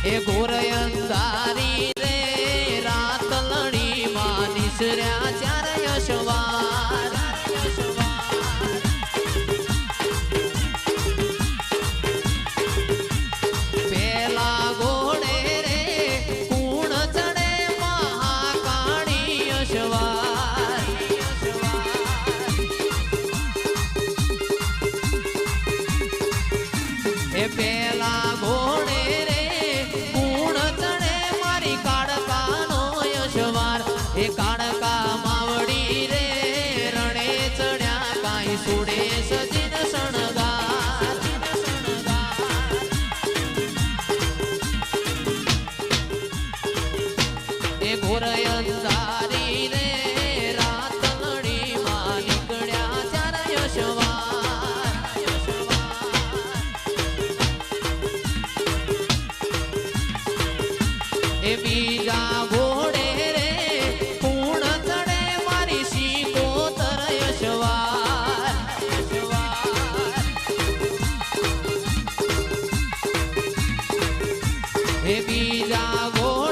એ ઘોર અંધારી રે રાત લડી માં નિસર્યા ચાર યશવાર પેલા ઘોડે રે કુણ ચડે મહાકાળી યશવાર એ પેલા ઘોડે એ કાળકા માવડી રે રણે ચડ્યા કાઈ સુડે સજીન શણગાર એ ઘોર અંધારી રે રાત લડી માં નીકળ્યા ચાર યશવાર એ બીજા ઘોડે એ બીજા ગો